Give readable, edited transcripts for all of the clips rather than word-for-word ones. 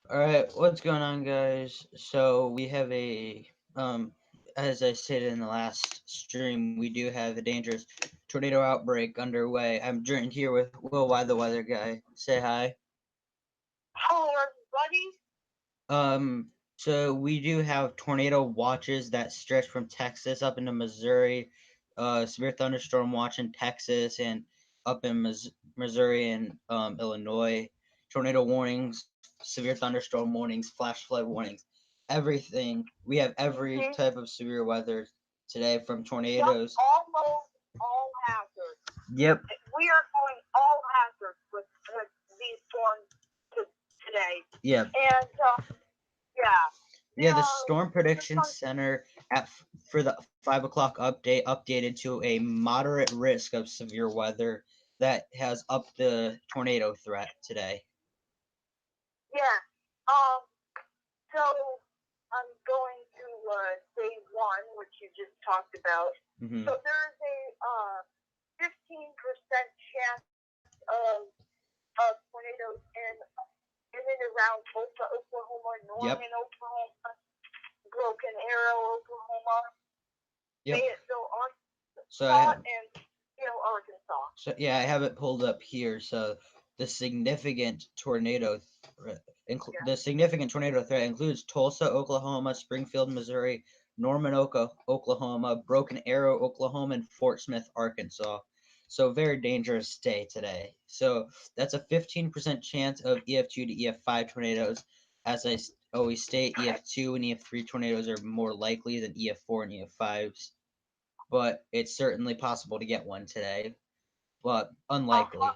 All right, what's going on, guys? So we have as I stated in the last stream, we do have a dangerous tornado outbreak underway. I'm joined here with Will, Why the Weather Guy. Say hi. Hello, everybody. So we do have tornado watches that stretch from Texas up into Missouri, severe thunderstorm watch in Texas and up in Missouri and Illinois, tornado warnings, severe thunderstorm warnings, flash flood warnings, everything. We have every Mm-hmm. type of severe weather today from Yep, tornadoes. almost all hazards. Yep. We are going all hazards with these storms today. Yeah. And, yeah, Yeah, the uh, Storm just Prediction on, Center for the 5 o'clock update updated to a moderate risk of severe weather that has upped the tornado threat today. yeah. So I'm going to day one, which you just talked about. Hmm. So there's a 15% chance of tornadoes in and around Tulsa, Oklahoma, Yep. Norman, Oklahoma, Broken Arrow, Oklahoma, Yep. Fayetteville, So I Arkansas, have, and Arkansas. so yeah, I have it pulled up here. So the significant tornado threat, Yeah. the significant tornado threat includes Tulsa, Oklahoma, Springfield, Missouri, Norman, Oklahoma, Broken Arrow, Oklahoma, and Fort Smith, Arkansas. So very dangerous day today. So that's a 15% chance of EF2 to EF5 tornadoes. As always state, EF2 and EF3 tornadoes are more likely than EF4 and EF5s, but it's certainly possible to get one today, but Uh-huh. unlikely.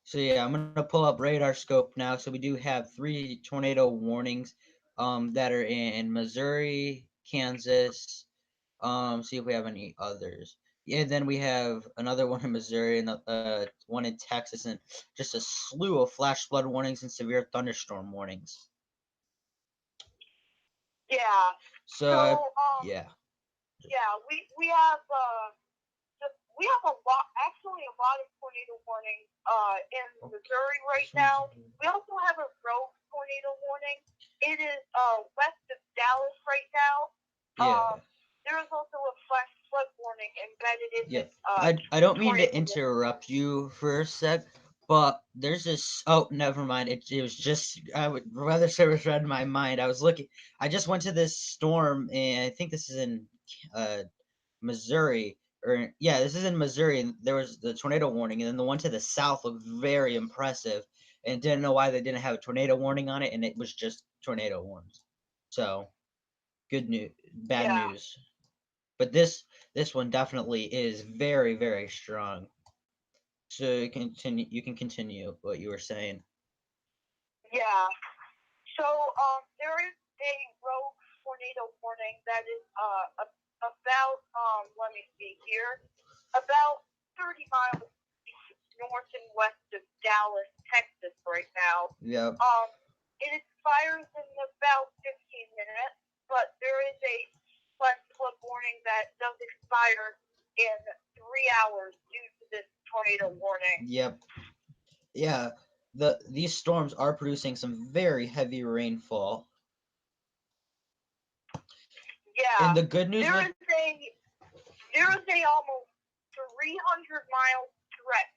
So yeah, I'm gonna pull up radar scope now. So we do have three tornado warnings that are in Missouri, Kansas. See if we have any others. Yeah, then we have another one in Missouri and one in Texas, and just a slew of flash flood warnings and severe thunderstorm warnings. Yeah. So So, yeah, yeah, we have we have a lot, actually a lot of tornado warnings in Missouri right now. We also have a rogue tornado warning. It is west of Dallas right now. yeah. There is also a flash flood warning embedded in Yeah, this I don't mean to tornado warning. interrupt you for a sec, but there's this. Oh, never mind. It was just I would weather service read my mind. I was looking. I just went to this storm, and I think this is in uh Missouri, or yeah, this is in Missouri. And there was the tornado warning, and then the one to the south looked very impressive, and didn't know why they didn't have a tornado warning on it, and it was just tornado warnings. So good news, bad Yeah. news. But this one definitely is very very strong. So you can continue what you were saying. Yeah. So there is a rogue tornado warning that is about let me see here, about 30 miles north and west of Dallas, Texas, right now. Yep. It expires in about 15 minutes, but there is a flash flood warning that does expire in 3 hours due to this tornado warning. Yep. Yeah. These storms are producing some very heavy rainfall. And Yeah, the good news there with is a almost 300-mile stretch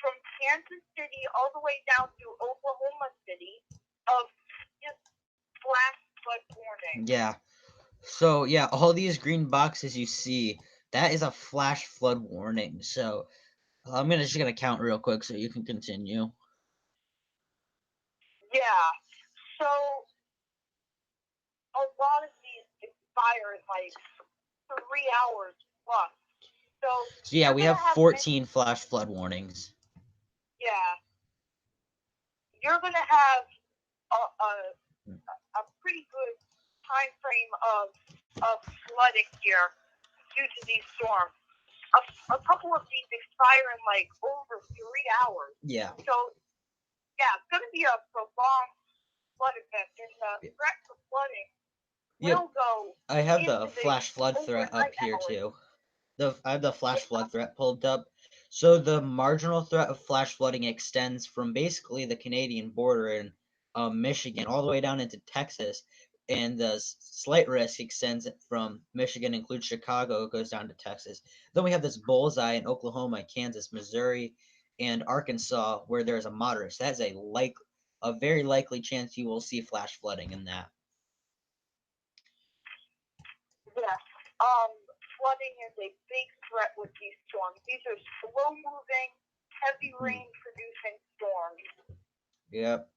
from Kansas City all the way down to Oklahoma City of just flash flood warning. yeah. So yeah, all these green boxes you see, that is a flash flood warning. So just gonna count real quick so you can continue. Yeah, so a lot of these expire in like 3 hours plus. So So yeah, you're we gonna have have 14 flash flood warnings. yeah, you're gonna have a pretty good time frame of flooding here due to these storms. A couple of these expire in like over 3 hours. Yeah. So yeah, it's gonna be a prolonged flood event, and the threat for flooding Yep. will go I have into the the flash flood threat up overnight here hours. too. I have the flash Yeah, flood threat pulled up. So the marginal threat of flash flooding extends from basically the Canadian border and Michigan all the way down into Texas, and the slight risk extends from Michigan, includes Chicago, goes down to Texas. Then we have this bullseye in Oklahoma, Kansas, Missouri, and Arkansas, where there's a moderate. So that's a very likely chance you will see flash flooding in that. Yes. Flooding is a big threat with these storms. These are slow-moving, heavy rain-producing storms. Yep.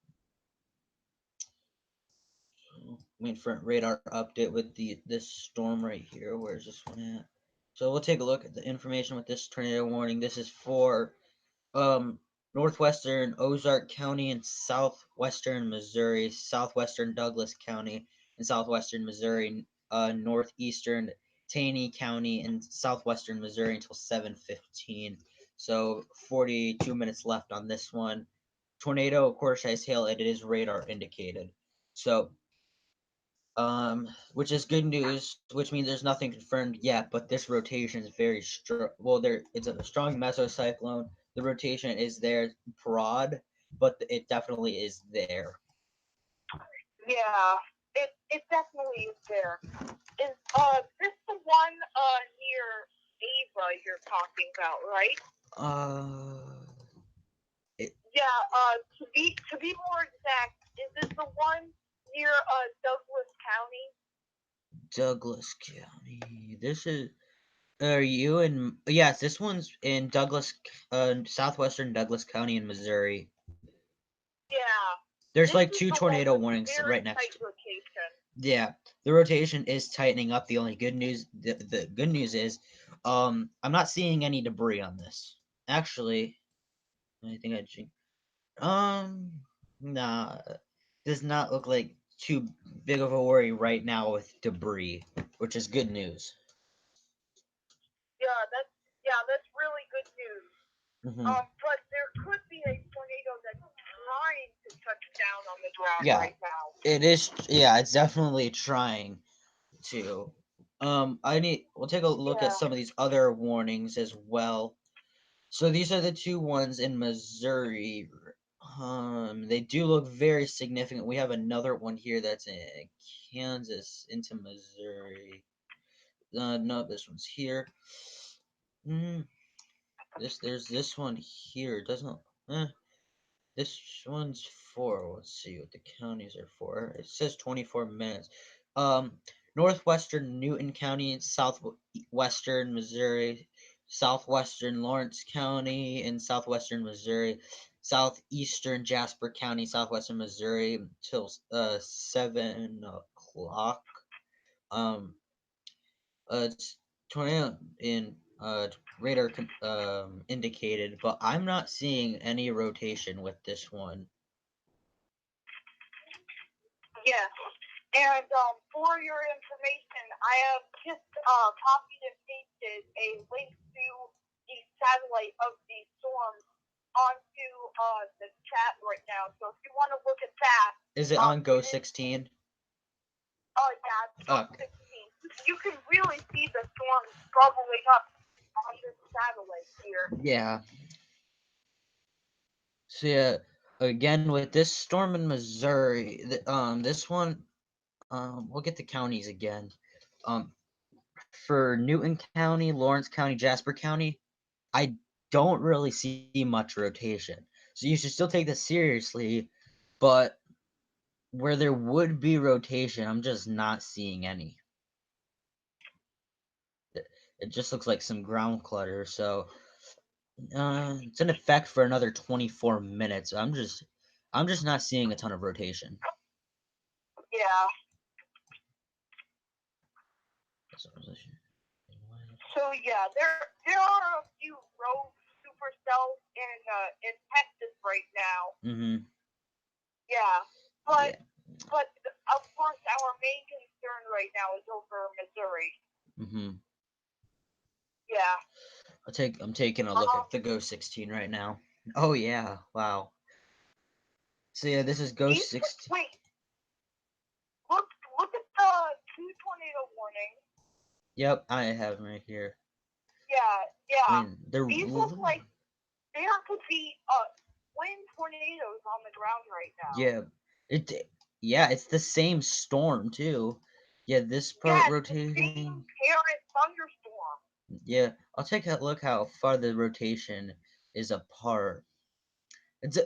Main front radar update with this storm right here. Where's this one at? So we'll take a look at the information with this tornado warning. This is for um northwestern Ozark County and southwestern Missouri, southwestern Douglas County and southwestern Missouri, northeastern Taney County and southwestern Missouri until 7:15. So 42 minutes left on this one. Tornado, quarter-size hail, it is radar indicated. So which is good news, which means there's nothing confirmed yet, but this rotation is very strong. Well, it's a strong mesocyclone. The rotation is there, broad, but it definitely is there. Yeah, it definitely is there. Is this the one near Ava you're talking about, right? Uh, Yeah. To be more exact, is this the one near Douglas County? Douglas County. This is. Are you in? Yes, this one's in southwestern Douglas County in Missouri. Yeah. There's This like is two the one tornado with warnings very right next tight to. location. Yeah, the rotation is tightening up. The only the good news is, I'm not seeing any debris on this. Actually, I think nah, does not look like too big of a worry right now with debris, which is good news. Yeah, that's really good news. Hmm. But there could be a tornado that's trying to touch down on the ground Yeah, right now. it is. Yeah, it's definitely trying to. We'll take a look at Yeah. some of these other warnings as well. So these are the two ones in Missouri. They do look very significant. We have another one here that's in Kansas into Missouri. No, this one's here. Mm, there's this one here. Doesn't. Eh, this one's for. Let's see what the counties are for. It says 24 minutes. Um, Northwestern Newton County, southwestern Missouri, southwestern Lawrence County, and southwestern Missouri, southeastern Jasper County, southwestern Missouri, till 7 o'clock. Um, it's tornado in radar indicated, but I'm not seeing any rotation with this one. Yes. And for your information, I have just copied and pasted a link to the satellite of the storm onto the chat right now. So if you want to look at that, Is it on Go it is, 16? yeah, it's on Okay. 16. You can really see the storm bubbling up on this satellite here. Yeah. So yeah, again with this storm in Missouri, this one, we'll get the counties again. Um, for Newton County, Lawrence County, Jasper County, I don't really see much rotation. So you should still take this seriously, but where there would be rotation, I'm just not seeing any. It just looks like some ground clutter. So it's in effect for another 24 minutes. I'm just not seeing a ton of rotation. Yeah. So yeah, there are a few rogue supercells in Texas right now. Mm-hmm. Yeah, Yeah. but of course our main concern right now is over Missouri. Mm-hmm. Yeah. I'm taking a look at the Go 16 right now. Oh yeah, wow. So yeah, this is Go 16. Wait, look at the two tornado warnings. Yep, I have them right here. Yeah, I yeah. mean, they're These look like there could be twin tornadoes on the ground right now. yeah. It yeah, it's the same storm too. Yeah, this part Yeah, it's the same rotating. parent thunderstorm. Yeah, I'll take a look how far the rotation is apart. It's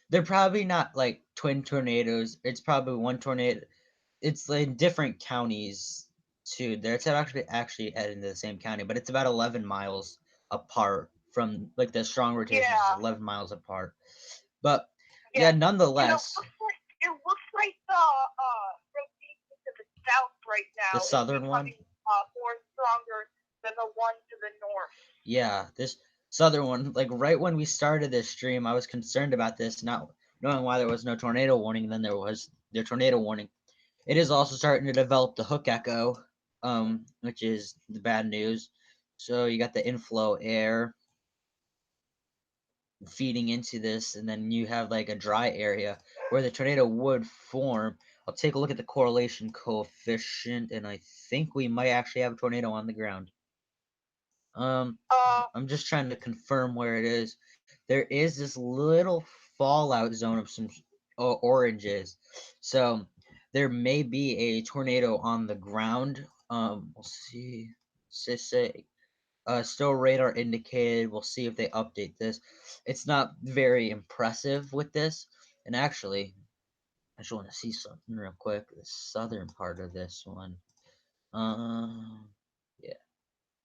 they're probably not like twin tornadoes. It's probably one tornado. It's like different counties too. They're it's actually in the same county, but it's about 11 miles apart from like the strong rotations is Yeah, 11 miles apart. But yeah, yeah. And nonetheless, it looks like the rotation to the south right the now is southern one. becoming more stronger than the one to the north. Yeah, this southern one, like right when we started this stream, I was concerned about this, not knowing why there was no tornado warning. Then there was the tornado warning. It is also starting to develop the hook echo, which is the bad news. So you got the inflow air feeding into this, and then you have like a dry area where the tornado would form. I'll take a look at the correlation coefficient, and I think we might actually have a tornado on the ground. Um, Uh, I'm just trying to confirm where it is. There is this little fallout zone of some oranges, so there may be a tornado on the ground. We'll see. Say, still radar indicated. We'll see if they update this. It's not very impressive with this, and actually, I just want to see something real quick. The southern part of this one. Yeah.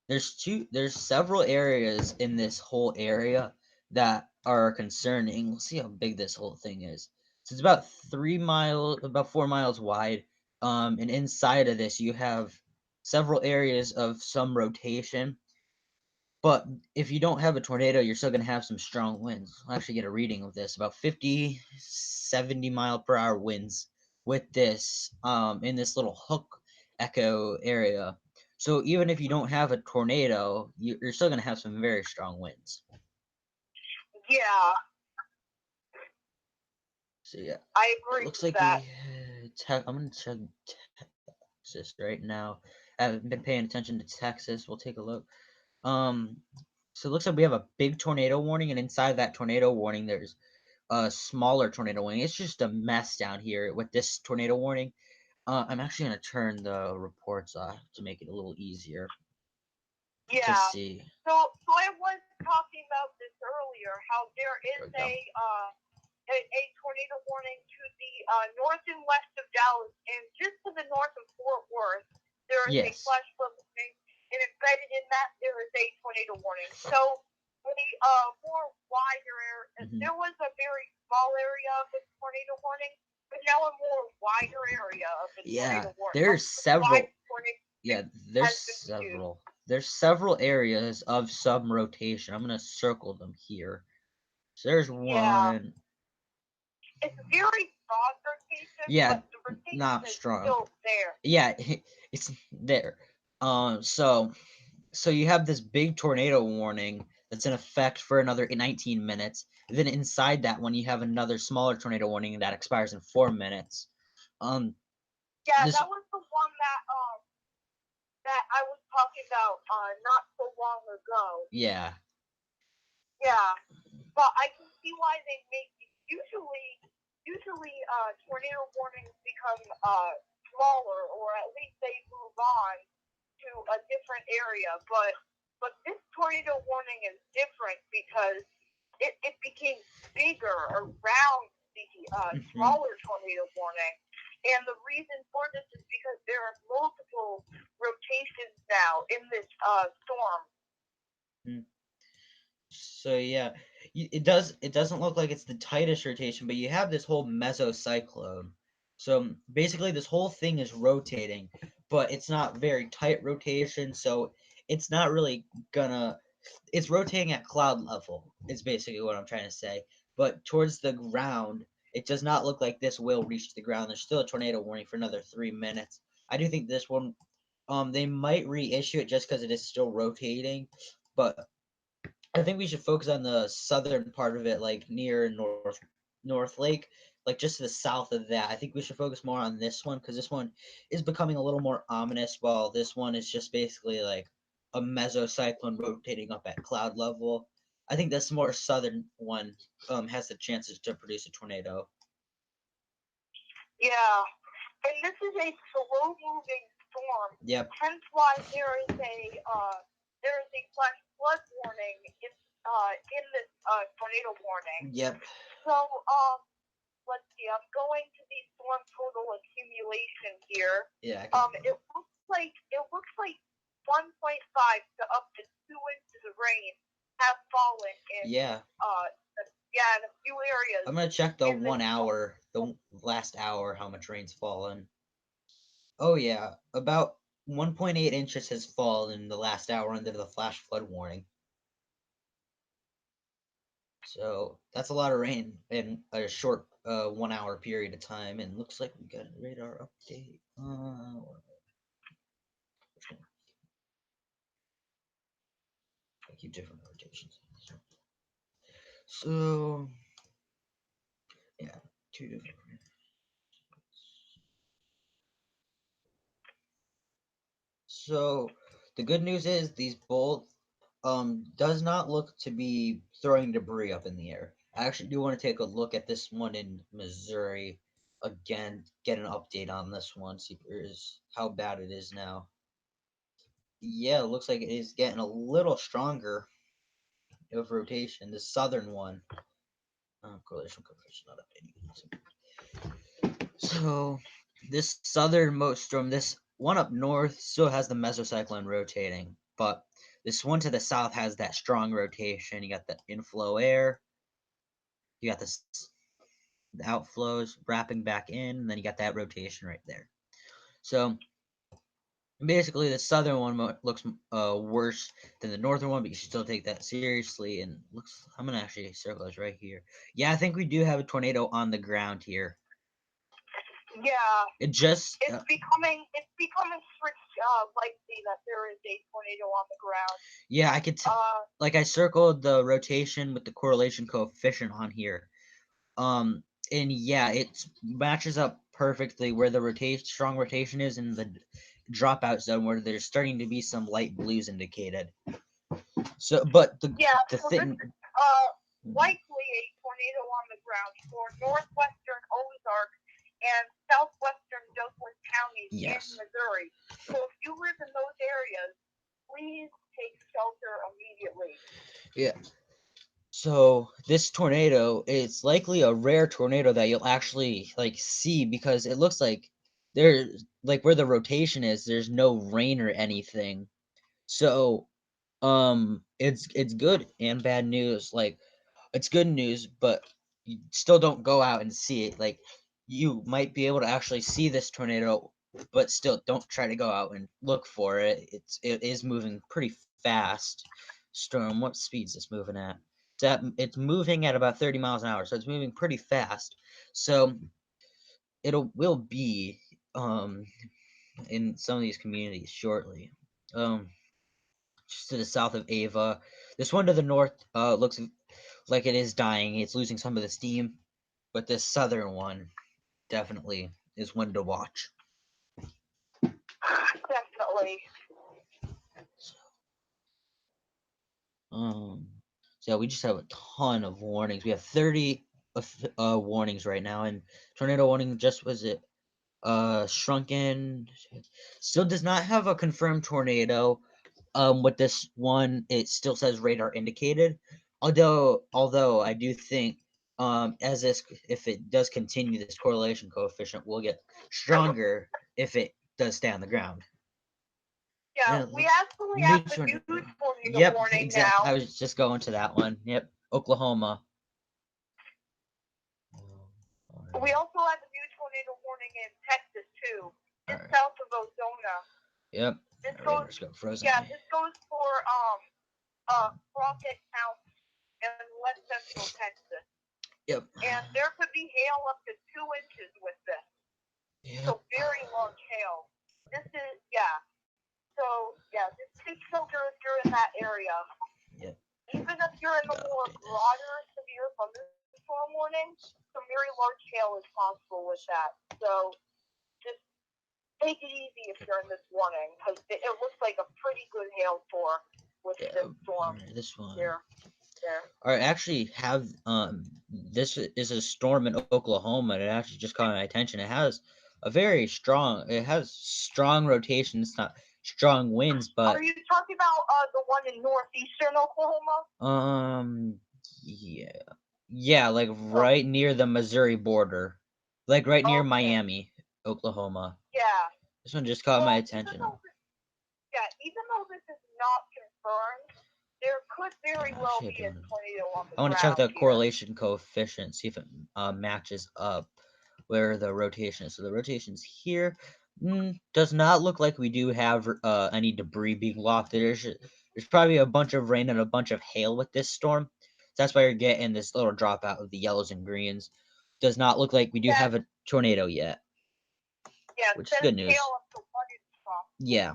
There's several areas in this whole area that are concerning. We'll see how big this whole thing is. So it's about 3 miles, about 4 miles wide. And inside of this you have several areas of some rotation. But if you don't have a tornado, you're still gonna have some strong winds. I'll actually get a reading of this. About 50, 70 mile per hour winds with this in this little hook echo area. So even if you don't have a tornado, you're still gonna have some very strong winds. yeah, So yeah, I it agree looks with like that. we. I'm gonna check Texas right now. I haven't been paying attention to Texas. We'll take a look. Um, so it looks like we have a big tornado warning, and inside that tornado warning, there's a smaller tornado warning. It's just a mess down here with this tornado warning. I'm actually gonna turn the reports off to make it a little easier to Yeah. see. So I was talking about this earlier, how there is There we go. a tornado warning to the north and west of Dallas, and just to the north of Fort Worth, there is a Yes. flash flood warning, and embedded in that there is a tornado warning. So for the more wider area, Hmm. there was a very small area of the tornado warning, but now a more wider area of the Yeah, tornado warning, a there's wide several. tornado Yeah, warning there's has been reduced. several. There's several areas of some rotation. I'm gonna circle them here. So there's Yeah, one. it's very broad rotation, Yeah, but the rotation not is strong. still there. Yeah, it's there. So you have this big tornado warning that's in effect for another 19 minutes. Then inside that one, you have another smaller tornado warning that expires in 4 minutes. Um, Yeah, this that was the one that I was talking about not so long ago. yeah. Yeah, but I can see why they make usually tornado warnings become smaller, or at least they move on to a different area. But this tornado warning is different because it became bigger around the Mhm. smaller tornado warning. And the reason for this is because there are multiple rotations now in this storm. Mm. So yeah, it doesn't look like it's the tightest rotation, but you have this whole mesocyclone. So basically, this whole thing is rotating, but it's not very tight rotation. So it's not really gonna it's rotating at cloud level is basically what I'm trying to say. But towards the ground, it does not look like this will reach the ground. There's still a tornado warning for another 3 minutes. I do think this one, they might reissue it just because it is still rotating. But I think we should focus on the southern part of it, like near North Lake, like just to the south of that. I think we should focus more on this one because this one is becoming a little more ominous, while this one is just basically like a mesocyclone rotating up at cloud level. I think this more southern one has the chances to produce a tornado. Yeah, and this is a slow-moving storm. Yep. Hence why there is a flash flood warning in this tornado warning. Yep. So let's see. I'm going to the storm total accumulation here. Yeah. It looks like 1.5 to up to 2 inches of rain have fallen in Yeah. in a few areas. I'm gonna check the 1 hour, the last hour, how much rain's fallen. Oh yeah, about 1.8 inches has fallen in the last hour under the flash flood warning. So that's a lot of rain in a short 1 hour period of time, and looks like we got a radar update. I keep different rotations. So yeah, two different. So the good news is these both does not look to be throwing debris up in the air. I actually do want to take a look at this one in Missouri again, get an update on this one, see how bad it is now. Yeah, it looks like it is getting a little stronger of rotation. The southern one, correlation coefficient not updating. So this southernmost storm, this one up north still has the mesocyclone rotating, but this one to the south has that strong rotation. You got the inflow air, you got the outflows wrapping back in, and then you got that rotation right there. So basically, the southern one looks worse than the northern one, but you should still take that seriously. And looks, I'm gonna actually circle this right here. Yeah, I think we do have a tornado on the ground here. Yeah, It just it's becoming likely that there is a tornado on the ground. yeah, I could like I circled the rotation with the correlation coefficient on here. And yeah, it matches up perfectly where the strong rotation is in the dropout zone where there's starting to be some light blues indicated. So, but the so thing, this is likely a tornado on the ground for northwestern Ozark and southwestern Douglas counties in Missouri. So if you live in those areas, please take shelter immediately. Yeah. So this tornado, it's likely a rare tornado that you'll actually like see because it looks like there's like where the rotation is, there's no rain or anything. So it's good and bad news. Like it's good news, but you still don't go out and see it. Like you might be able to actually see this tornado, but still don't try to go out and look for it. It is moving pretty fast. Storm, what speed is this moving at? It's moving at about 30 miles an hour, so it's moving pretty fast. So will be in some of these communities shortly. Just to the south of Ava. This one to the north looks like it is dying. It's losing some of the steam, but this southern one definitely is one to watch. Definitely. So we just have a ton of warnings. We have 30 warnings right now, and tornado warning just was it shrunken. Still does not have a confirmed tornado. With this one, it still says radar indicated. Although I do think as this if it does continue, this correlation coefficient will get stronger if it does stay on the ground. Yeah, we actually have the news tornado Yep, warning exactly. now. I was just going to that one. Yep, Oklahoma. We also have a new tornado warning in Texas too, just south of Ozona. Yep. This goes for Crockett County in west central Texas. Yep. And there could be hail up to 2 inches with this. Yep. So very large hail. This is So just take shelter if you're in that area. Yep. Even if you're in the more broader severe thunderstorm warning, some very large hail is possible with that. So just take it easy if you're in this warning, because it looks like a pretty good hail for with this storm. This one. Here. Or actually have this is a storm in Oklahoma, and it actually just caught my attention. It has strong rotation. It's not strong winds, but Are you talking about the one in northeastern Oklahoma? yeah, yeah, like Oh, right near the Missouri border, like right near okay. Miami, Oklahoma. Yeah. This one just caught my Well, even attention. though even though this is not confirmed, there could very well Actually, I be a don't. tornado on the I want to check ground the here. correlation coefficient, see if it matches up where the rotation is. So the rotation's here. Does not look like we do have any debris being lost. There's probably a bunch of rain and a bunch of hail with this storm. So that's why you're getting this little dropout of the yellows and greens. Does not look like we do That have a tornado yet, which is sends good hail news. up to one inch from. Yeah.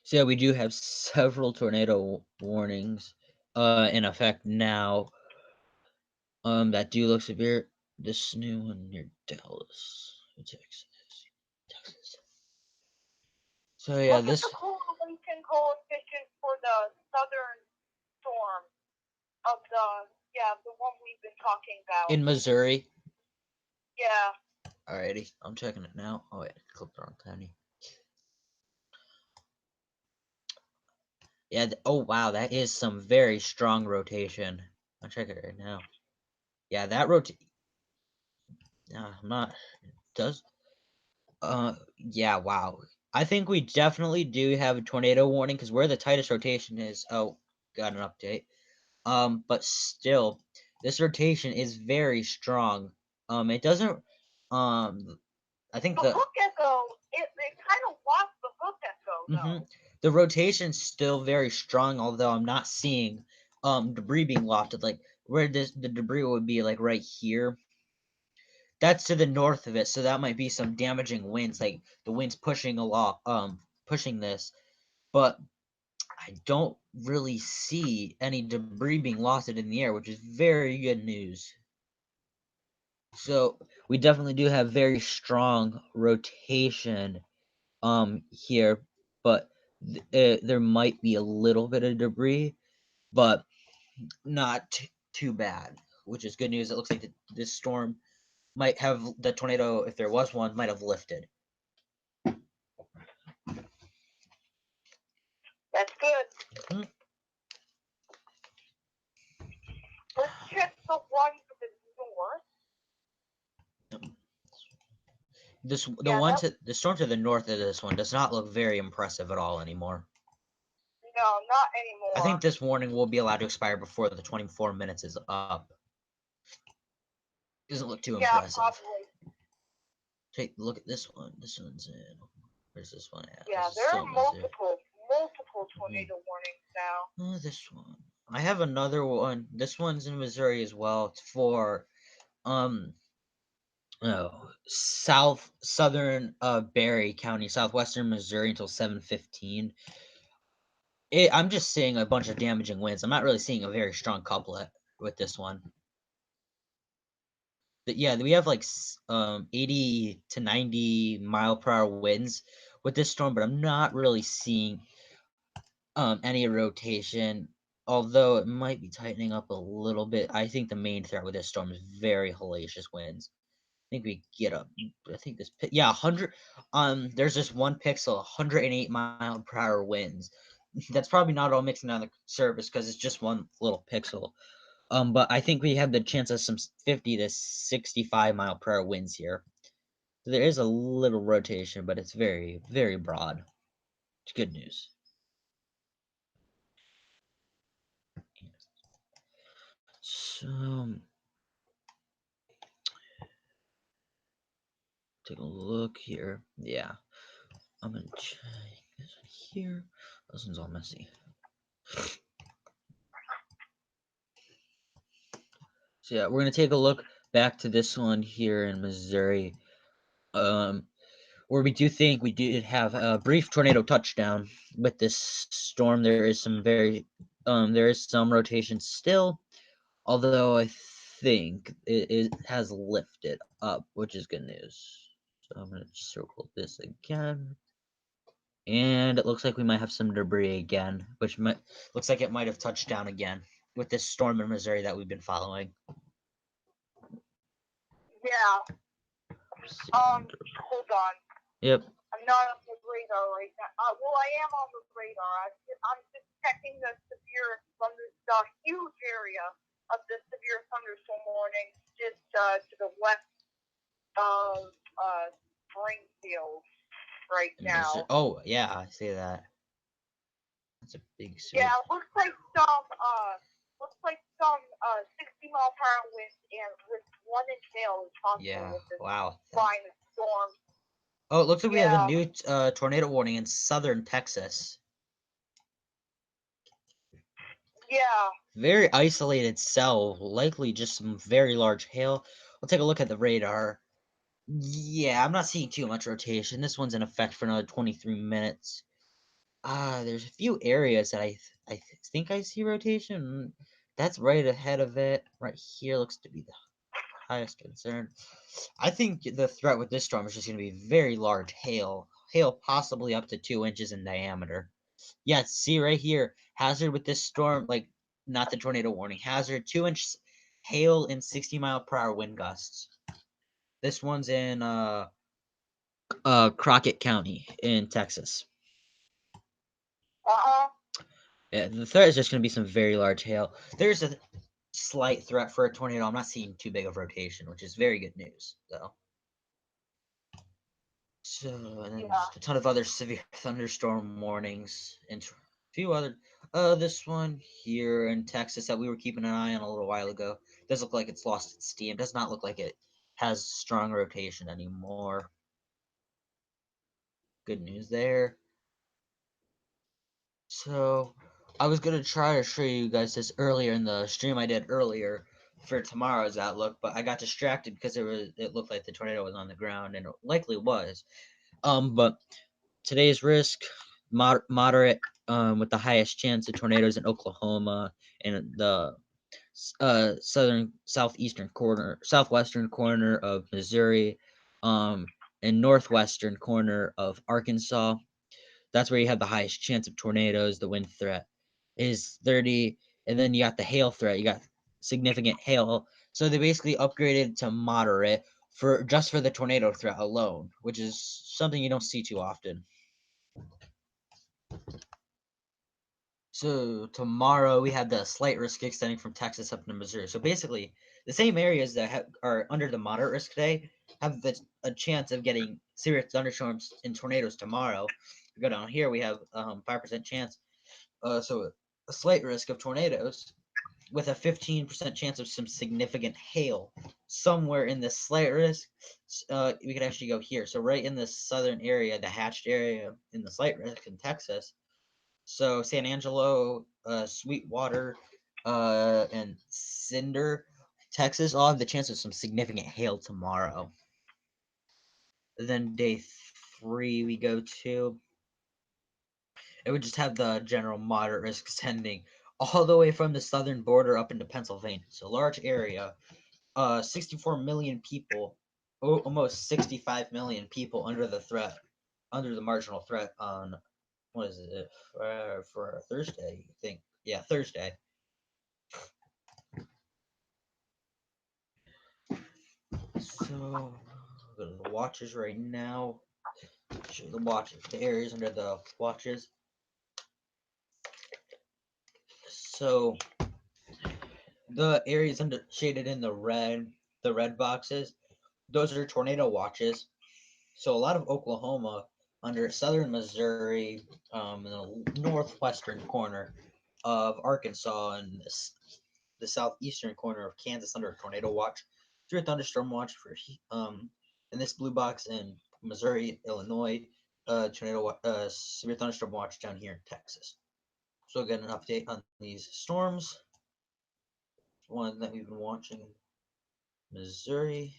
So yeah, we do have several tornado warnings in effect now. That do look severe. This new one near Dallas, Texas. So yeah, Look at the this correlation coefficient for the southern storm of the one we've been talking about. in Missouri. Yeah. Alrighty, I'm checking it now. Oh wait, I clicked the wrong tiny. Yeah. Oh wow, that is some very strong rotation. I'll check it right now. Yeah, that rotate. I'm not. Does yeah. Wow. I think we definitely do have a tornado warning because where the tightest rotation is. Oh, got an update. But still, this rotation is very strong. It doesn't. Um, I think The hook echo, it kind of lost the hook echo, hmm though. the rotation's still very strong. Although I'm not seeing debris being lofted. Like where the debris would be, like right here. That's to the north of it, so that might be some damaging winds, like the winds pushing along, pushing this. But I don't really see any debris being lofted in the air, which is very good news. So we definitely do have very strong rotation here, but there might be a little bit of debris, but not too bad, which is good news. It looks like this storm might have the tornado, if there was one, might have lifted. That's good. Mhm. Let's check the one to the north. Yeah, The storm to the north of this one does not look very impressive at all anymore. no, not I think anymore. this warning will be allowed to expire before the 24 minutes is up. Doesn't look too Yeah, impressive. probably. Take a look at this one. This one's in. Where's this one at? This Yeah, is there still are in Missouri. multiple Mhm. tornado warnings now. Oh, this one. I have another one. This one's in Missouri as well. It's for um southern Berry County, southwestern Missouri until 7:15. I'm just seeing a bunch of damaging winds. I'm not really seeing a very strong couplet with this one. But yeah, we have like 80 to 90 mile per hour winds with this storm, but I'm not really seeing any rotation. Although it might be tightening up a little bit, I think the main threat with this storm is very hellacious winds. I think we get up. I think yeah, 100. There's this one pixel, 108 mile per hour winds. That's probably not all mixing on the surface because it's just one little pixel. But I think we have the chance of some 50 to 65 mile per hour winds here. So there is a little rotation, but it's very, very broad. It's good news. So take a look here. Yeah, I'm gonna check this one here. This one's all messy. So yeah, we're gonna take a look back to this one here in Missouri. Um, where we do think we did have a brief tornado touchdown with this storm. There is some rotation still, although I think it has lifted up, which is good news. So I'm gonna circle this again, and it looks like we might have some debris again, which looks like it might have touched down again. with this storm in Missouri that we've been following. Yeah. Let's see. Hold on. Yep. I'm not on the radar right now. Well, I am on the radar. I'm just checking the huge area of the severe thunderstorm warning just to the west of Springfield right now. Oh yeah, I see that. That's a big city. Yeah, looks like some 60-mile-per-hour winds and with 1 inch hail is possible Yeah. with this Wow. line of storm. Oh, it looks like we have a Yeah. new tornado warning in southern Texas. Yeah. Very isolated cell, likely just some very large hail. We'll take a look at the radar. Yeah, I'm not seeing too much rotation. This one's in effect for another 23 minutes. There's a few areas that think I see rotation. That's right ahead of it. Right here looks to be the highest concern. I think the threat with this storm is just going to be very large hail. Hail possibly up to 2 inches in diameter. Yeah, see right here. Hazard with this storm, like not the tornado warning. Hazard 2 inch hail and 60-mile-per-hour wind gusts. This one's in Crockett County in Texas. Uh-huh. Yeah, the threat is just going to be some very large hail. There's a slight threat for a tornado. I'm not seeing too big of rotation, which is very good news, though. So, and then just a ton of other severe thunderstorm warnings and a few other. This one here in Texas that we were keeping an eye on a little while ago does look like it's lost its steam. Does not look like it has strong rotation anymore. Good news there. So, I was gonna try to show you guys this earlier in the stream I did earlier for tomorrow's outlook, but I got distracted because it looked like the tornado was on the ground, and it likely was. But today's risk moderate, with the highest chance of tornadoes in Oklahoma and the southwestern corner of Missouri, and northwestern corner of Arkansas. That's where you have the highest chance of tornadoes. The wind threat is 30, and then you got the hail threat. You got significant hail. So they basically upgraded to moderate for the tornado threat alone, which is something you don't see too often. So tomorrow we have the slight risk extending from Texas up to Missouri. So basically, the same areas that are under the moderate risk today have a chance of getting serious thunderstorms and tornadoes tomorrow. We go down here, we have 5% chance. So a slight risk of tornadoes with a 15% chance of some significant hail somewhere in this slight risk. We could actually go here. So right in the southern area, the hatched area in the slight risk in Texas. So San Angelo, Sweetwater, and Cinder, Texas, all have the chance of some significant hail tomorrow. Then day 3 we go to. It would just have the general moderate risk extending all the way from the southern border up into Pennsylvania. So large area. 64 million people, almost 65 million people under the marginal threat on what is it for Thursday? I think Thursday. So go to the watches right now. Show the watches, the areas under the watches. So the areas under shaded in the red boxes, those are tornado watches. So a lot of Oklahoma under southern Missouri, in the northwestern corner of Arkansas, and the southeastern corner of Kansas under a tornado watch. Through a thunderstorm watch for in this blue box in Missouri, Illinois, severe thunderstorm watch down here in Texas. So we'll get an update on these storms. One that we've been watching in Missouri.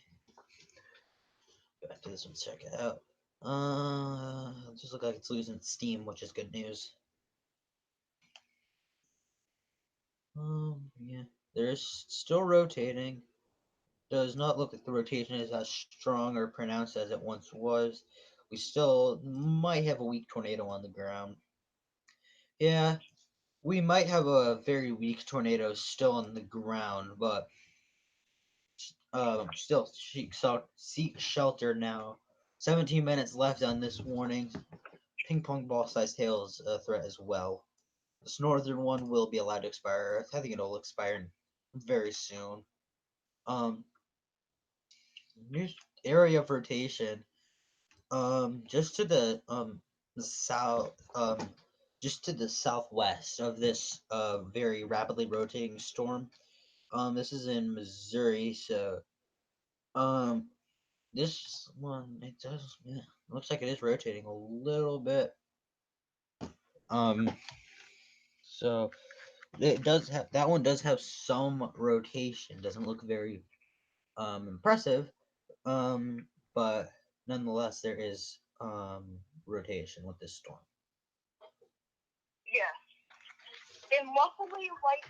Go back to this one, check it out. It just looks like it's losing steam, which is good news. Yeah, there's still rotating. Does not look like the rotation is as strong or pronounced as it once was. We still might have a weak tornado on the ground. Yeah, We might have a very weak tornado still on the ground, but still seek shelter now. 17 minutes left on this warning. Ping pong ball sized hail is a threat as well. This northern one will be allowed to expire. I think it'll expire very soon. Um, New area of rotation. Just to the south, just to the southwest of this very rapidly rotating storm. This is in Missouri, so um, this one it does yeah, looks like it is rotating a little bit. Um, so it does have that one does have some rotation. Doesn't look very impressive. But nonetheless, there is rotation with this storm. Yes. And luckily, like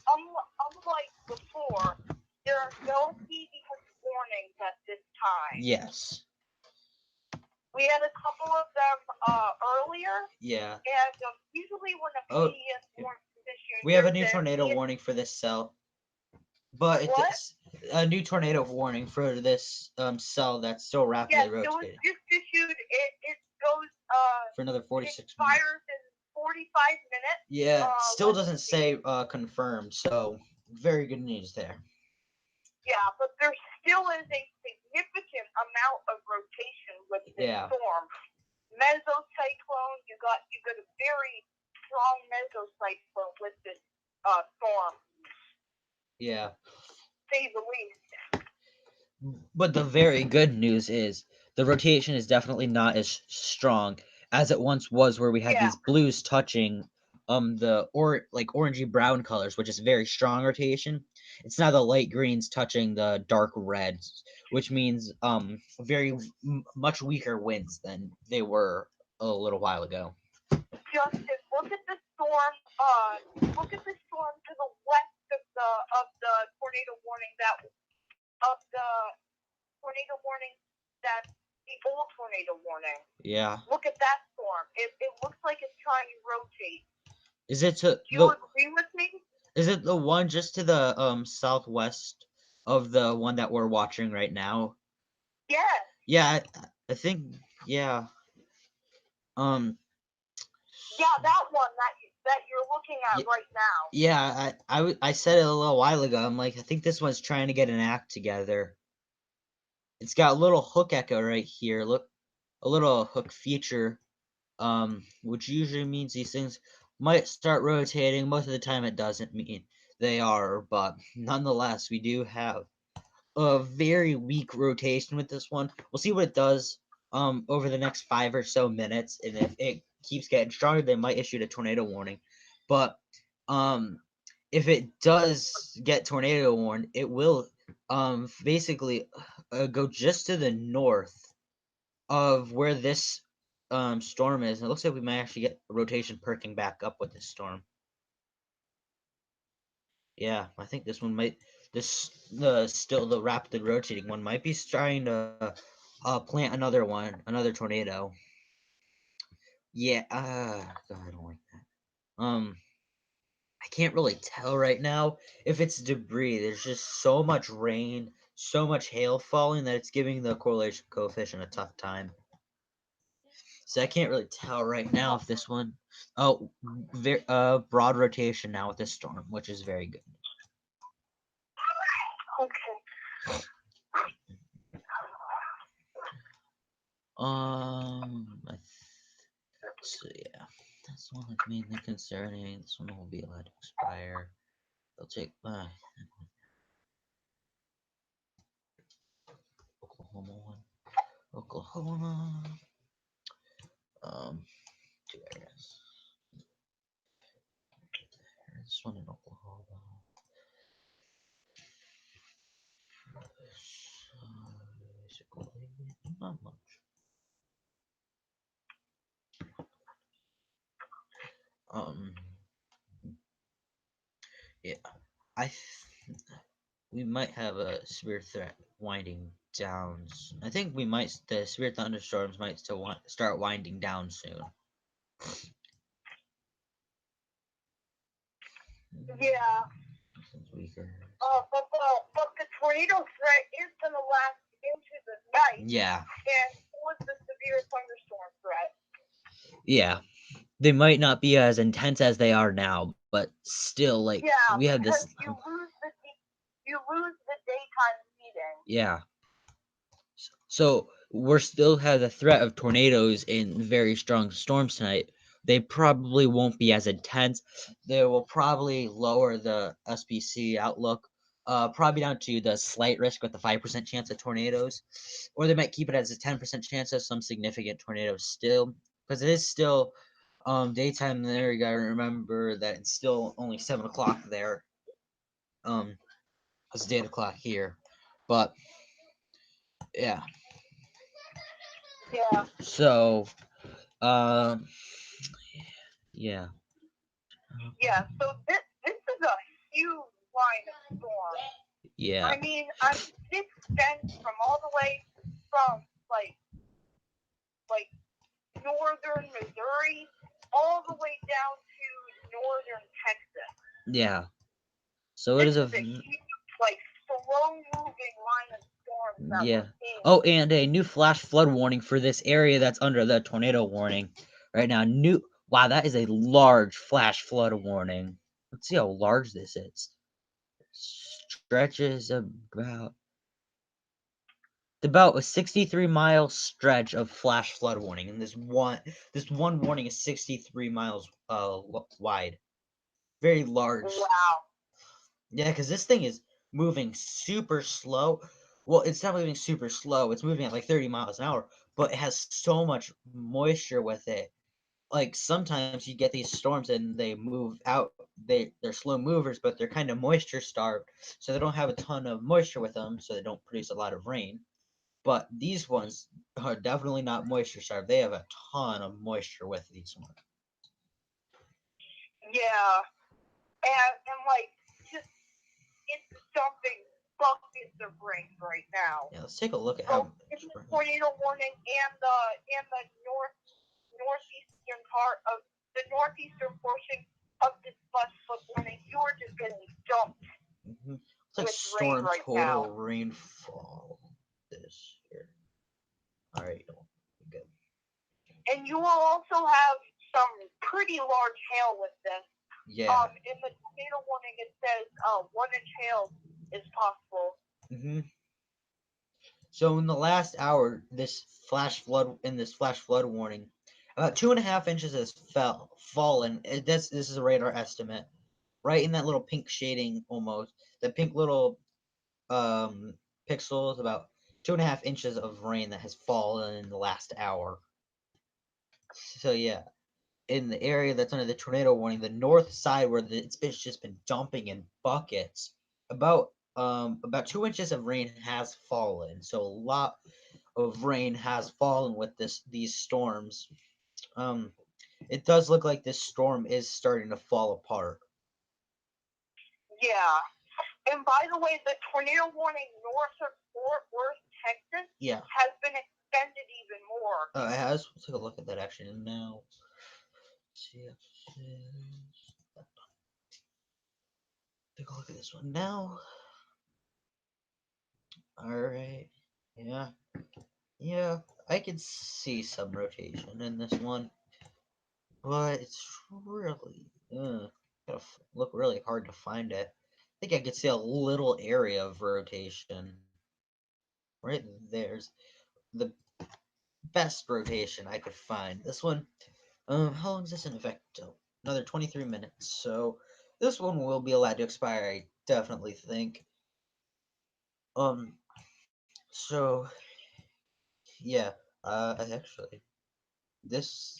unlike before, there are no PBS warnings at this time. Yes. We had a couple of them earlier. Yeah. And usually when a PBS warning is issued, we have a new tornado warning for this cell. But it's a new tornado warning for this cell that's still rapidly rotating. It was just issued. It goes for another 46 minutes. Expires in 45 minutes. Yeah, still doesn't say confirmed, so very good news there. Yeah, but there still is a significant amount of rotation with this storm. Mesocyclone, you got a very strong mesocyclone with this storm. Yeah. Say the least. But the very good news is the rotation is definitely not as strong as it once was, where we had these blues touching the orangey brown colors, which is very strong rotation. It's now the light greens touching the dark reds, which means much weaker winds than they were a little while ago. Justin, look at the storm. Look at the storm to the west of the tornado warning that that's the old tornado warning. Yeah. Look at that storm. It looks like it's trying to rotate. Is it to? Do you agree with me? Is it the one just to the southwest of the one that we're watching right now? Yes. Yeah, I think yeah. Yeah, that one that you're looking at right now. Yeah, I said it a little while ago. I'm like, I think this one's trying to get an act together. It's got a little hook echo right here. Look, a little hook feature, which usually means these things might start rotating. Most of the time, it doesn't mean they are, but nonetheless, we do have a very weak rotation with this one. We'll see what it does over the next 5 or so minutes, and if it keeps getting stronger, they might issue a tornado warning. But if it does get tornado warned, it will basically go just to the north of where this storm is. And it looks like we might actually get rotation perking back up with this storm. Yeah, I think this one might still the rapid rotating one might be starting to plant another tornado. Yeah, God, I don't like that. I can't really tell right now if it's debris. There's just so much rain, so much hail falling that it's giving the correlation coefficient a tough time. So I can't really tell right now if this one. Oh, broad rotation now with this storm, which is very good. Okay. So yeah, that's one that's mainly concerning. This one will be allowed to expire. They'll take Oklahoma one. Oklahoma. 2 areas. This one in Oklahoma. Basically, not much. Yeah, we might have a severe threat winding down. I think the severe thunderstorms might start winding down soon. Yeah. Since weaker. But the tornado threat is going to last into the night, Yeah, and with the severe thunderstorm threat. yeah. They might not be as intense as they are now, but still, like we Yeah, have this. because you lose the daytime heating. Yeah. So we're still have the threat of tornadoes and very strong storms tonight. They probably won't be as intense. They will probably lower the SPC outlook, probably down to the slight risk with the 5% chance of tornadoes, or they might keep it as a 10% chance of some significant tornadoes still, because it is still daytime there. You gotta remember that it's still only 7 o'clock there. Um, it's 8 o'clock here, but yeah. Yeah, So um, yeah. yeah. So this is a huge line of storm. Yeah. I mean, it extends from all the way from like northern Missouri all the way down to northern Texas. Yeah. So it This is a is a huge, like, slow moving line of storms that yeah. we're seeing. Oh, and a new flash flood warning for this area that's under the tornado warning right now. New Wow, that is a large flash flood warning. Let's see how large this is. Stretches about a 63-mile stretch of flash flood warning, and this one warning is 63 miles wide. Very large. Wow. Yeah, because this thing is moving super slow. Well, it's not moving super slow. It's moving at like 30 miles an hour, but it has so much moisture with it. Like sometimes you get these storms and they move out. They're slow movers, but they're kind of moisture starved, so they don't have a ton of moisture with them, so they don't produce a lot of rain. But these ones are definitely not moisture starved. They have a ton of moisture with these ones. Yeah. And like, just, it's dumping buckets of rain right now. Yeah, let's take a look at how Both much in the rain. tornado warning and the northeastern part of the northeastern portion of this bus flip warning, you are just getting dumped It's like with rain storm right now. total rainfall this year. All right, good. And you will also have some pretty large hail with this. Yeah. In the tornado warning, it says 1 inch hail is possible. hmm So in the last hour, this flash flood warning, about 2.5 inches has fallen. This is a radar estimate, right in that little pink shading almost. The pink little um pixels, about 2.5 inches of rain that has fallen in the last hour. So yeah, in the area that's under the tornado warning, the north side where it's just been dumping in buckets, about 2 inches of rain has fallen. So a lot of rain has fallen with these storms. Um, it does look like this storm is starting to fall apart. Yeah. And by the way, the tornado warning north of Fort Worth, Texas, Yeah, has been extended even more. it has. Let's take a look at that actually now. See, take a look at this one now. All right. Yeah. Yeah, I can see some rotation in this one, but it's really gotta look really hard to find it. I think I could see a little area of rotation. Right there's the best rotation I could find. This one, how long is this in effect? Another 23 minutes. So this one will be allowed to expire. I definitely think. Um, so yeah, actually, this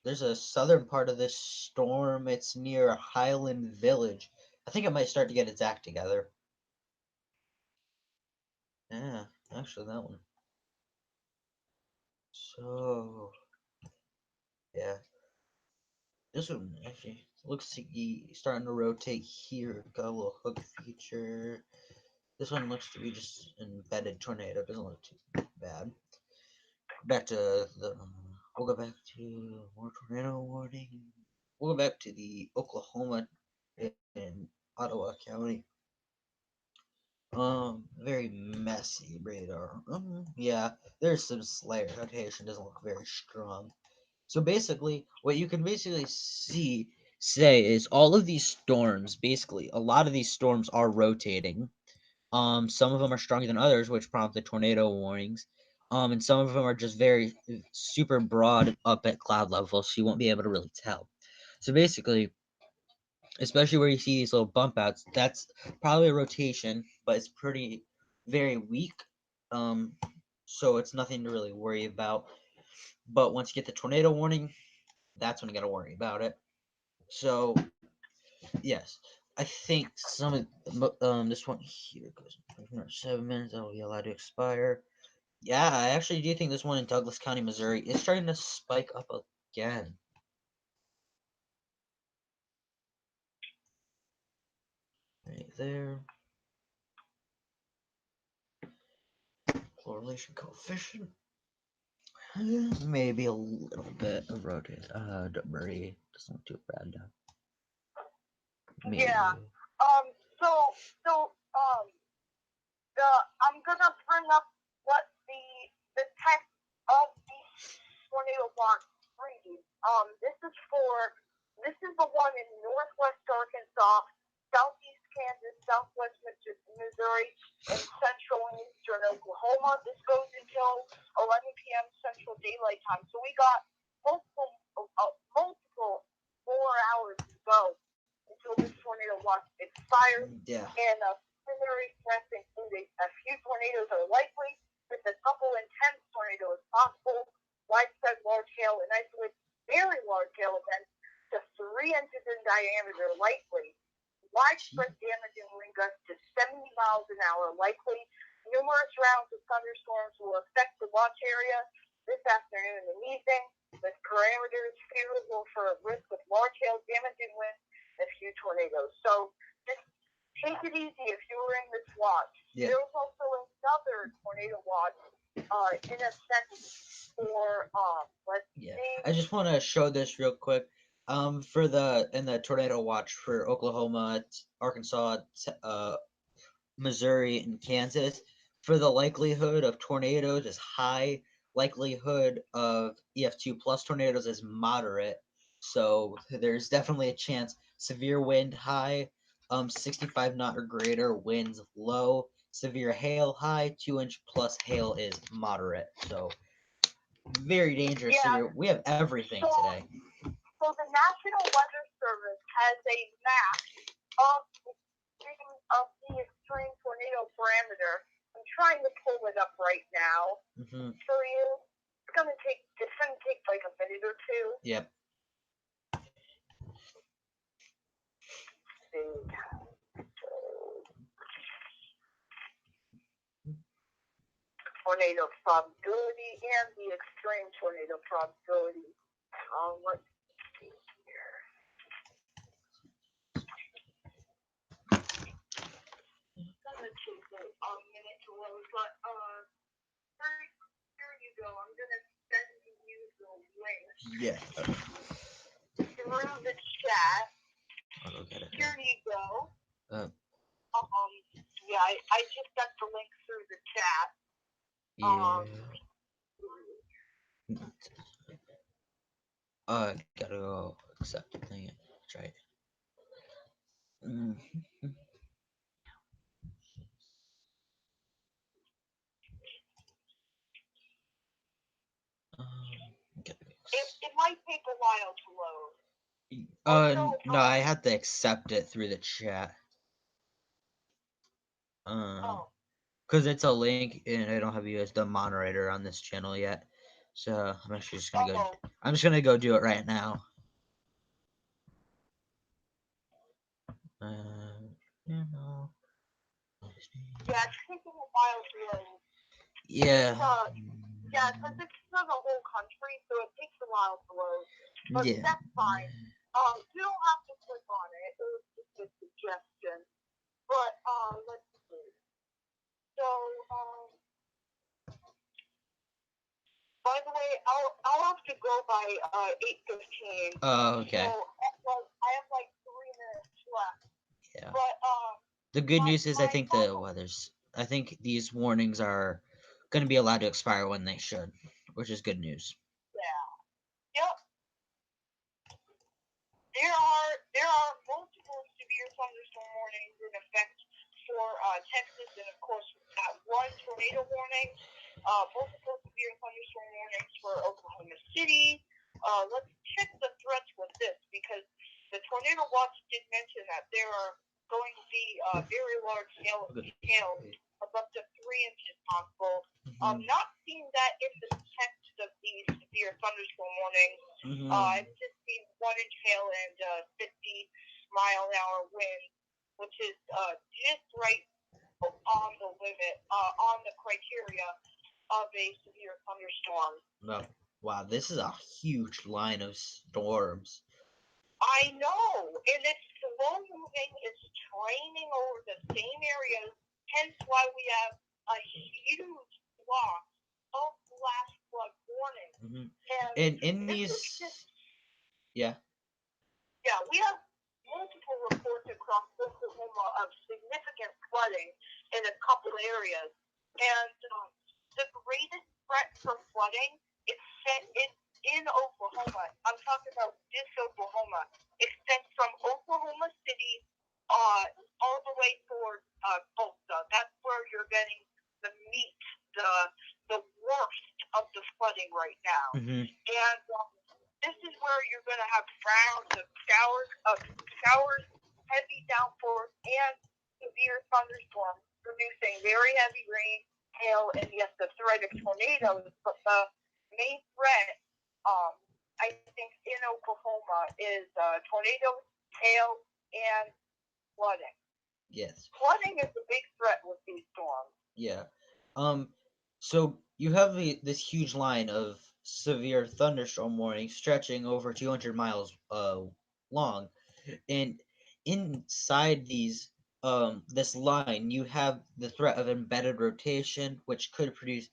there's a southern part of this storm. It's near Highland Village. I think it might start to get its act together. Yeah, actually, that one. So, yeah, this one actually looks to be starting to rotate here. Got a little hook feature. This one looks to be just embedded tornado. Doesn't look too bad. Back to the. We'll go back to more tornado warning. We'll go back to the Oklahoma. in Ottawa County. Very messy radar. Yeah, there's some slight rotation. Doesn't look very strong. So basically, what you can basically say is all of these storms. Basically, a lot of these storms are rotating. Some of them are stronger than others, which prompted tornado warnings. And some of them are just very super broad up at cloud level, so you won't be able to really tell. So basically, especially where you see these little bump outs, that's probably a rotation, but it's pretty very weak. Um, so it's nothing to really worry about. But once you get the tornado warning, that's when you got to worry about it. So yes, I think some of this one here goes for 7 minutes. That'll be allowed to expire. Yeah, I actually do think this one in Douglas County, Missouri, is starting to spike up again. Right there. Correlation coefficient. Maybe a little bit of rotate. Debris doesn't look too bad now. Maybe. Yeah. Um. So. So. The I'm gonna bring up what the text of the tornado watch reads. This is the one in northwest Arkansas, southeast Kansas, southwest Missouri, and central and eastern Oklahoma. This goes until 11 p.m. Central Daylight Time. So we got multiple 4 hours to go until this tornado watch expires. Yeah. And primary threats include a few tornadoes are likely, with a couple intense tornadoes possible, widespread large hail and isolated very large hail events to 3 inches in diameter likely. Widespread damage and wind gusts to 70 miles an hour likely. Numerous rounds of thunderstorms will affect the watch area this afternoon and evening, with parameters favorable for a risk of large hail, damage, and wind, and a few tornadoes. So just take it easy if you were in this watch. Yeah. There was also another tornado watch in a sense for let's see. I just want to show this real quick. For the tornado watch for Oklahoma, Arkansas, Missouri, and Kansas, for the likelihood of tornadoes is high. Likelihood of EF2 plus tornadoes is moderate. So there's definitely a chance. Severe wind high, 65 knot or greater, winds low. Severe hail high, 2-inch plus hail is moderate. So very dangerous. Yeah. Severe. We have everything today. So the National Weather Service has a map of the extreme tornado parameter. I'm trying to pull it up right now for you. It's gonna take like a minute or two. Yep. Tornado probability and the extreme tornado probability. Let's see here. It's gonna take a minute to load, but here you go. I'm gonna send you the link. Yeah. Through the chat. I'll go get it. Here you go. Yeah, I just got the link through the chat. Gotta go accept the thing. That's right. It might take a while to load. No, I had to accept it through the chat. Because it's a link and I don't have you as the moderator on this channel yet. So I'm actually just gonna go. I'm just gonna go do it right now. Yeah, it's taking a while to load. Yeah. Because it's for the whole country, so it takes a while to load. But that's fine. You don't have to click on it. It was just a suggestion. But let's see. So by the way, I'll have to go by 8:15. Oh, okay. So I have like 3 minutes left. Yeah. But The good my news is I my think the final weather's. I think these warnings are going to be allowed to expire when they should, which is good news. yeah, yep. There are multiple severe thunderstorm warnings in effect for Texas, and of course we've got one tornado warning, multiple severe thunderstorm warnings for Oklahoma City. Let's check the threats with this because the tornado watch did mention that there are going to be very large hail of up to 3 inches possible. Not seeing that in the text of these severe thunderstorm warnings. I've just seen 1 inch hail and 50-mile-an-hour wind, which is just right on the limit, on the criteria of a severe thunderstorm. Wow, this is a huge line of storms. I know, and it's slow moving, it's training over the same areas, hence why we have a huge block of flash flood warning. And in these, yeah, we have multiple reports across Oklahoma of significant flooding in a couple areas, and the greatest threat for flooding is in Oklahoma. I'm talking about this Oklahoma. Extends from Oklahoma City all the way toward Tulsa. That's where you're getting the meat, the worst of the flooding right now. And this is where you're going to have rounds of showers, heavy downpours, and severe thunderstorms, producing very heavy rain, hail, and yes, the threat of tornadoes. But the main threat, I think, in Oklahoma is tornadoes, hail, and flooding. Yes. Flooding is a big threat with these storms. Yeah. So you have this huge line of severe thunderstorm warnings stretching over 200 miles long, and inside these this line you have the threat of embedded rotation, which could produce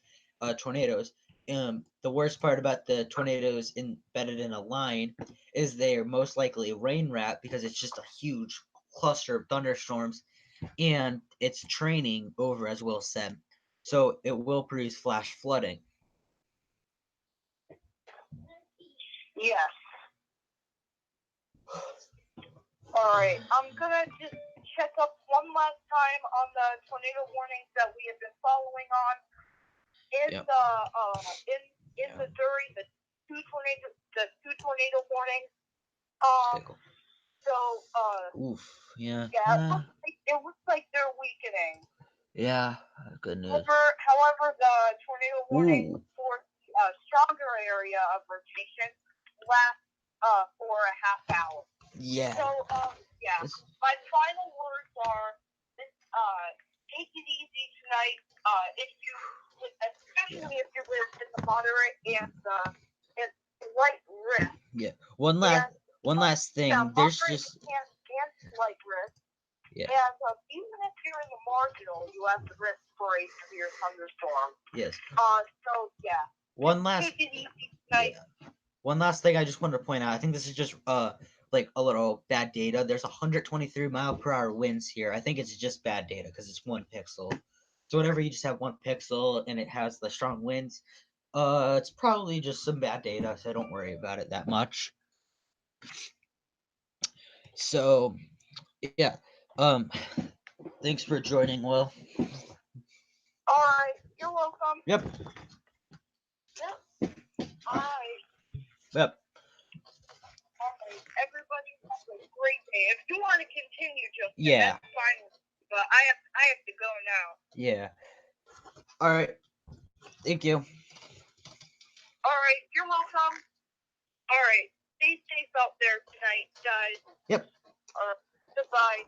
tornadoes. The worst part about the tornadoes embedded in a line is they are most likely rain wrapped because it's just a huge cluster of thunderstorms, and it's training over, as Will said, so it will produce flash flooding. Yes. All right, I'm gonna just check up one last time on the tornado warnings that we have been following on. In Missouri, the two tornado warnings. Oof. Yeah. It looks like they're weakening. Yeah. Good news. However, the tornado warning for a stronger area of rotation lasts for a half hour. Yeah. So, my final words are, take it easy tonight. Especially if you live in the moderate and light risk. Yeah. One last thing. There's just and slight risk. Yeah. And even if you're in the marginal, you have the risk for a severe thunderstorm. Yes. So yeah. One last. Take it easy tonight. Yeah. One last thing I just wanted to point out. I think this is just like a little bad data. There's 123-mile-per-hour winds here. I think it's just bad data because it's 1 pixel. So whenever you just have 1 pixel and it has the strong winds, it's probably just some bad data. So don't worry about it that much. So yeah, thanks for joining, Will. All right, you're welcome. Yep. Bye. Yep. All right, everybody have a great day. If you want to continue, just yeah, that's fine. But I have to go now. Yeah. All right. Thank you. All right, you're welcome. All right, stay safe out there tonight, guys. Yep. Goodbye.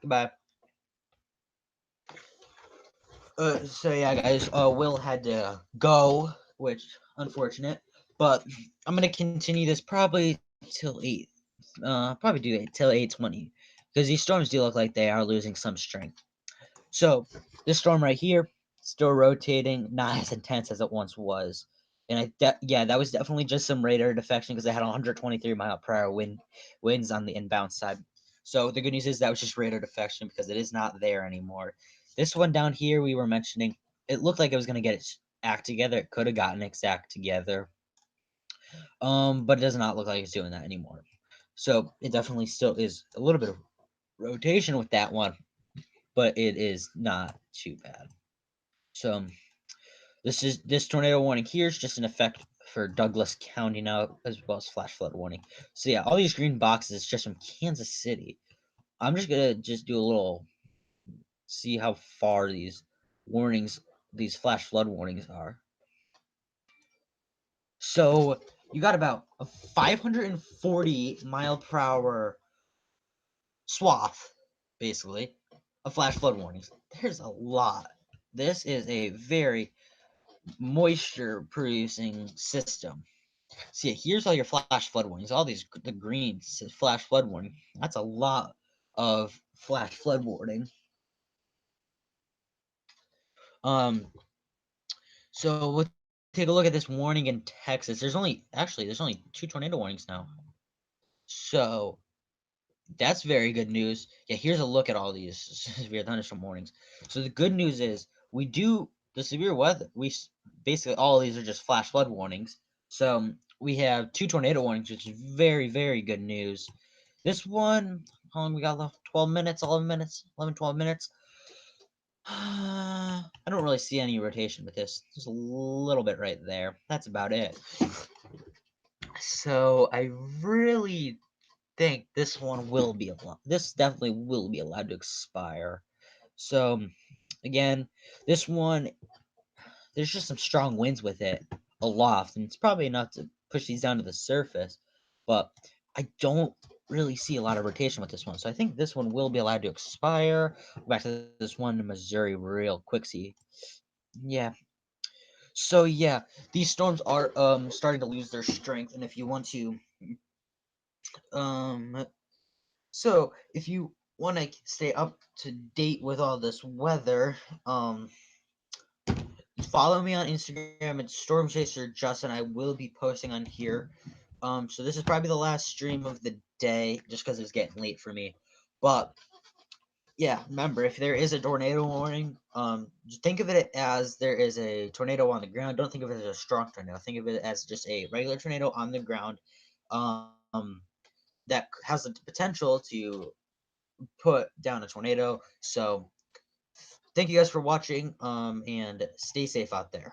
Goodbye. So yeah, guys. Will had to go, which unfortunate. But I'm gonna continue this probably till 8. Probably do it till 8:20, because these storms do look like they are losing some strength. So this storm right here, still rotating, not as intense as it once was. And that was definitely just some radar defection because they had 123-mile-per-hour winds on the inbound side. So the good news is that was just radar defection because it is not there anymore. This one down here we were mentioning, it looked like it was gonna get its act together. It could have gotten its act together. But it does not look like it's doing that anymore. So it definitely still is a little bit of rotation with that one, but it is not too bad. So this tornado warning here is just an effect for Douglas County now, as well as flash flood warning. So yeah, all these green boxes is just from Kansas City. I'm just gonna just do a little see how far these warnings, these flash flood warnings are. So you got about a 540-mile-per-hour swath, basically, of flash flood warnings. There's a lot. This is a very moisture producing system. See, here's all your flash flood warnings. All these the green says flash flood warning. That's a lot of flash flood warning. Um, so we'll take a look at this warning in Texas. There's only two tornado warnings now. So that's very good news. Yeah, here's a look at all these severe thunderstorm warnings. So the good news is we do the severe weather. Basically all of these are just flash flood warnings. So we have two tornado warnings, which is very good news. This one, how long we got left? 12 minutes, 11 minutes, 11, 12 minutes. I don't really see any rotation with this. Just a little bit right there. That's about it. So I really think this one will be allowed. This definitely will be allowed to expire. So again, this one, there's just some strong winds with it aloft, and it's probably enough to push these down to the surface. But I don't really see a lot of rotation with this one, so I think this one will be allowed to expire. Go back to this one in Missouri real quick. See, yeah. So yeah, these storms are starting to lose their strength, and if you want to um So, if you want to stay up to date with all this weather, follow me on Instagram. It's Storm Chaser Justin. I will be posting on here. So this is probably the last stream of the day, just because it's getting late for me. But yeah, remember if there is a tornado warning, just think of it as there is a tornado on the ground. Don't think of it as a strong tornado. Think of it as just a regular tornado on the ground. Um, that has the potential to put down a tornado. So thank you guys for watching, and stay safe out there.